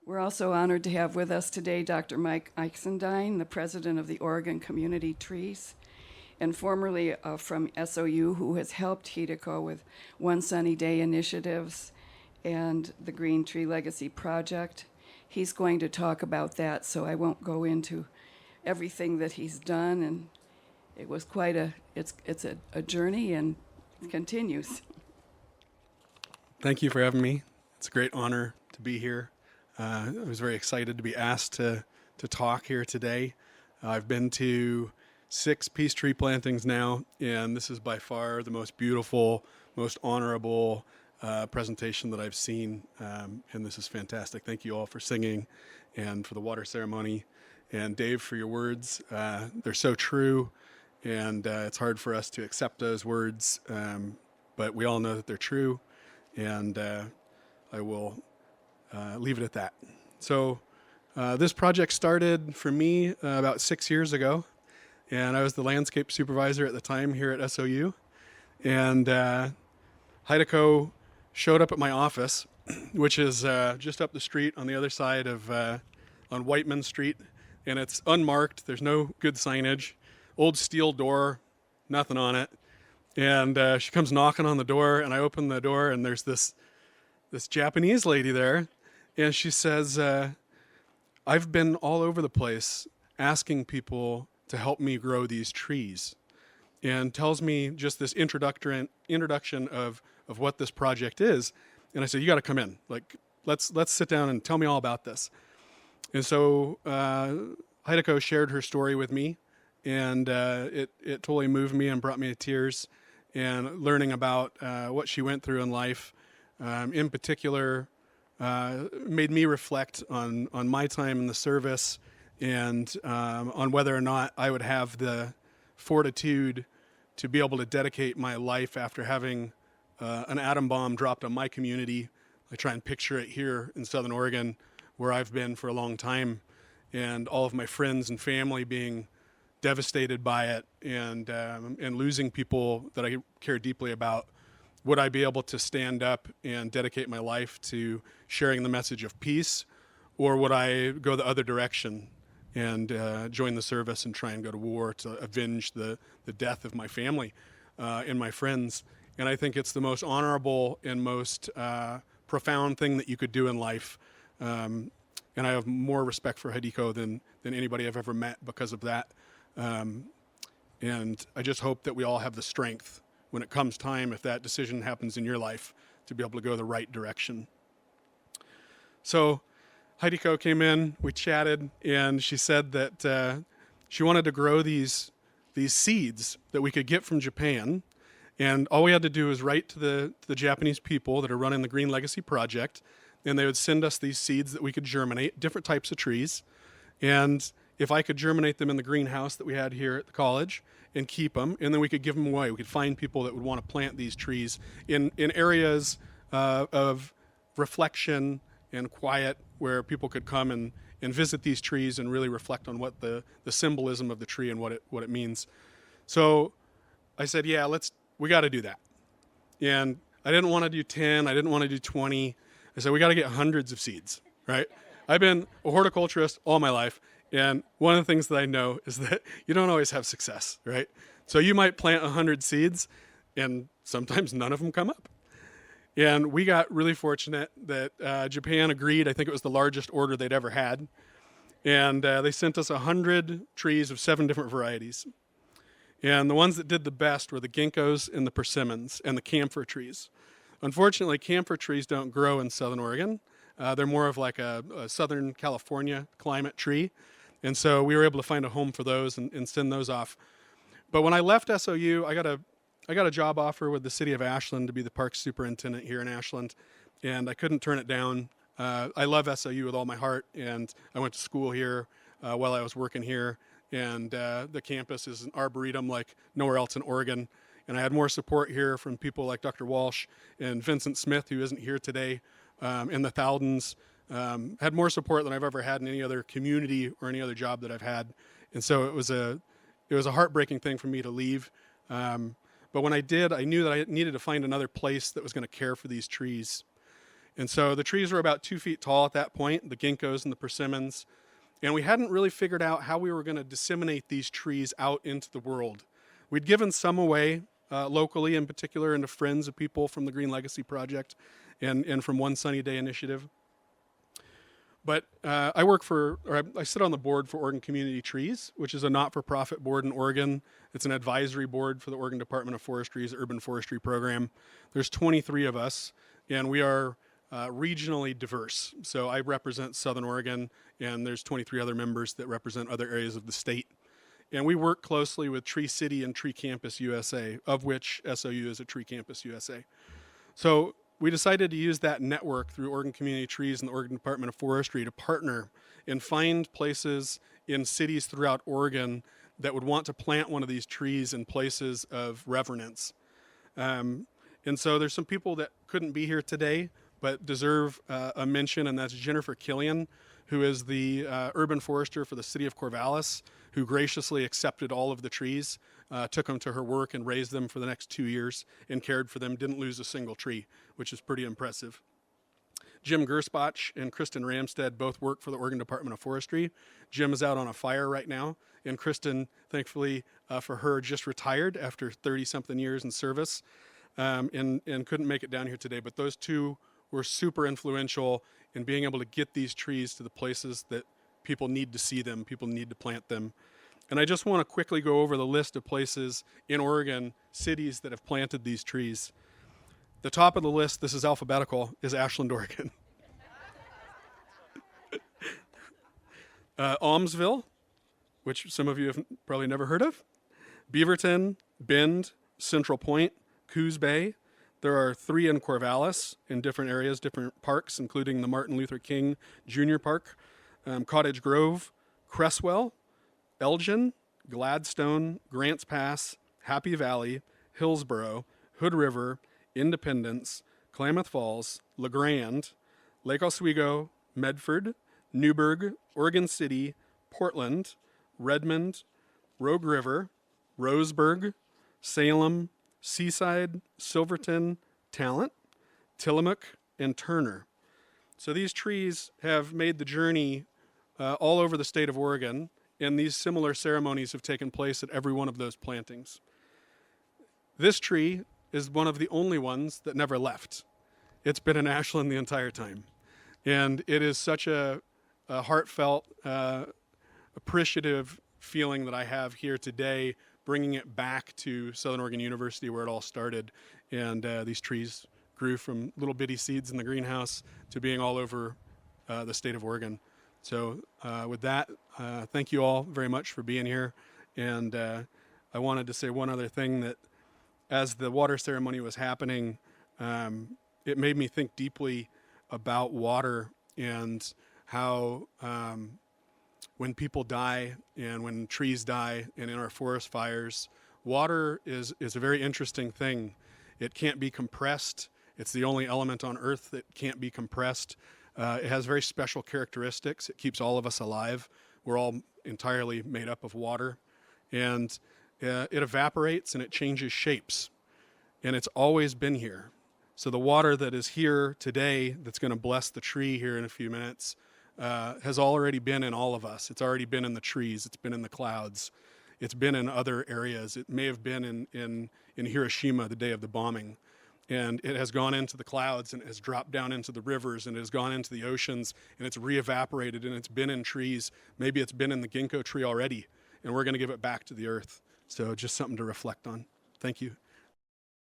We're also honored to have with us today Dr. Mike Oxendine, the president of the Oregon Community Trees, and formerly from SOU, who has helped Hideko with One Sunny Day initiatives and the Green Tree Legacy Project. He's going to talk about that, so I won't go into everything that he's done, and it was quite it's a journey, and it continues. Thank you for having me. It's a great honor to be here. I was very excited to be asked to talk here today. I've been to 6 peace tree plantings now, and this is by far the most beautiful, most honorable presentation that I've seen, and this is fantastic. Thank you all for singing and for the water ceremony, and Dave for your words. They're so true, and it's hard for us to accept those words, but we all know that they're true, and I will leave it at that. So this project started for me about 6 years ago, and I was the landscape supervisor at the time here at SOU. And Hideko showed up at my office, which is just up the street on the other side of on Whiteman Street, and it's unmarked. There's no good signage. Old steel door, nothing on it. And she comes knocking on the door, and I open the door, and there's this Japanese lady there. And she says, I've been all over the place asking people to help me grow these trees, and tells me just this introduction of what this project is. And I said, you got to come in. Like, let's sit down and tell me all about this. And so Hideko shared her story with me, and it totally moved me and brought me to tears. And learning about what she went through in life, in particular, made me reflect on my time in the service, and on whether or not I would have the fortitude to be able to dedicate my life after having an atom bomb dropped on my community. I try and picture it here in Southern Oregon, where I've been for a long time, and all of my friends and family being devastated by it, and losing people that I care deeply about. Would I be able to stand up and dedicate my life to sharing the message of peace, or would I go the other direction and join the service and try and go to war to avenge the death of my family and my friends? And I think it's the most honorable and most profound thing that you could do in life. And I have more respect for Hideko than anybody I've ever met because of that. And I just hope that we all have the strength when it comes time, if that decision happens in your life, to be able to go the right direction. So Hideko came in, we chatted, and she said that she wanted to grow these seeds that we could get from Japan, and all we had to do was write to the Japanese people that are running the Green Legacy Project, and they would send us these seeds that we could germinate, different types of trees, and if I could germinate them in the greenhouse that we had here at the college and keep them, and then we could give them away. We could find people that would want to plant these trees in areas of reflection and quiet, where people could come and visit these trees and really reflect on what the symbolism of the tree and what it means. So I said, yeah, we got to do that. And I didn't want to do 10. I didn't want to do 20. I said, we got to get hundreds of seeds, right? I've been a horticulturist all my life. And one of the things that I know is that you don't always have success, right? So you might plant 100 seeds, and sometimes none of them come up. And we got really fortunate that Japan agreed. I think it was the largest order they'd ever had. And they sent us 100 trees of 7 different varieties. And the ones that did the best were the ginkgos and the persimmons and the camphor trees. Unfortunately, camphor trees don't grow in Southern Oregon. They're more of like a Southern California climate tree. And so we were able to find a home for those and send those off. But when I left SOU, I got a job offer with the city of Ashland to be the parks superintendent here in Ashland, and I couldn't turn it down. I love SOU with all my heart, and I went to school here while I was working here, and the campus is an arboretum like nowhere else in Oregon. And I had more support here from people like Dr. Walsh and Vincent Smith, who isn't here today, and the Thaldens. Had more support than I've ever had in any other community or any other job that I've had. And so it was a heartbreaking thing for me to leave. But when I did, I knew that I needed to find another place that was going to care for these trees. And so the trees were about 2 feet tall at that point, the ginkgos and the persimmons. And we hadn't really figured out how we were going to disseminate these trees out into the world. We'd given some away locally, in particular, and to friends of people from the Green Legacy Project and from One Sunny Day Initiative. But I sit on the board for Oregon Community Trees, which is a not-for-profit board in Oregon. It's an advisory board for the Oregon Department of Forestry's Urban Forestry Program. There's 23 of us, and we are regionally diverse. So I represent Southern Oregon, and there's 23 other members that represent other areas of the state. And we work closely with Tree City and Tree Campus USA, of which SOU is a Tree Campus USA. So we decided to use that network through Oregon Community Trees and the Oregon Department of Forestry to partner and find places in cities throughout Oregon that would want to plant one of these trees in places of reverence. And so there's some people that couldn't be here today but deserve a mention, and that's Jennifer Killian, who is the urban forester for the city of Corvallis, who graciously accepted all of the trees, took them to her work and raised them for the next 2 years and cared for them, didn't lose a single tree, which is pretty impressive. Jim Gersbach and Kristen Ramstead both work for the Oregon Department of Forestry. Jim is out on a fire right now, and Kristen, thankfully for her, just retired after 30-something years in service and couldn't make it down here today. But those two were super influential in being able to get these trees to the places that people need to see them, people need to plant them. And I just want to quickly go over the list of places in Oregon, cities that have planted these trees. The top of the list, this is alphabetical, is Ashland, Oregon. Almsville, which some of you have probably never heard of. Beaverton, Bend, Central Point, Coos Bay. There are 3 in Corvallis in different areas, different parks, including the Martin Luther King Jr. Park, Cottage Grove, Cresswell, Elgin, Gladstone, Grants Pass, Happy Valley, Hillsborough, Hood River, Independence, Klamath Falls, LeGrand, Lake Oswego, Medford, Newburgh, Oregon City, Portland, Redmond, Rogue River, Roseburg, Salem, Seaside, Silverton, Talent, Tillamook, and Turner. So these trees have made the journey all over the state of Oregon, and these similar ceremonies have taken place at every one of those plantings. This tree is one of the only ones that never left. It's been in Ashland the entire time. And it is such a heartfelt, appreciative feeling that I have here today, bringing it back to Southern Oregon University where it all started. And these trees grew from little bitty seeds in the greenhouse to being all over the state of Oregon. So with that, thank you all very much for being here. And I wanted to say one other thing, that as the water ceremony was happening, it made me think deeply about water and how when people die and when trees die and in our forest fires, water is a very interesting thing. It can't be compressed. It's the only element on Earth that can't be compressed. It has very special characteristics. It keeps all of us alive. We're all entirely made up of water. And it evaporates and it changes shapes. And it's always been here. So the water that is here today that's going to bless the tree here in a few minutes has already been in all of us. It's already been in the trees. It's been in the clouds. It's been in other areas. It may have been in Hiroshima the day of the bombing. And it has gone into the clouds and has dropped down into the rivers and it has gone into the oceans and it's re-evaporated and it's been in trees. Maybe it's been in the ginkgo tree already, and we're going to give it back to the earth. So just something to reflect on. Thank you.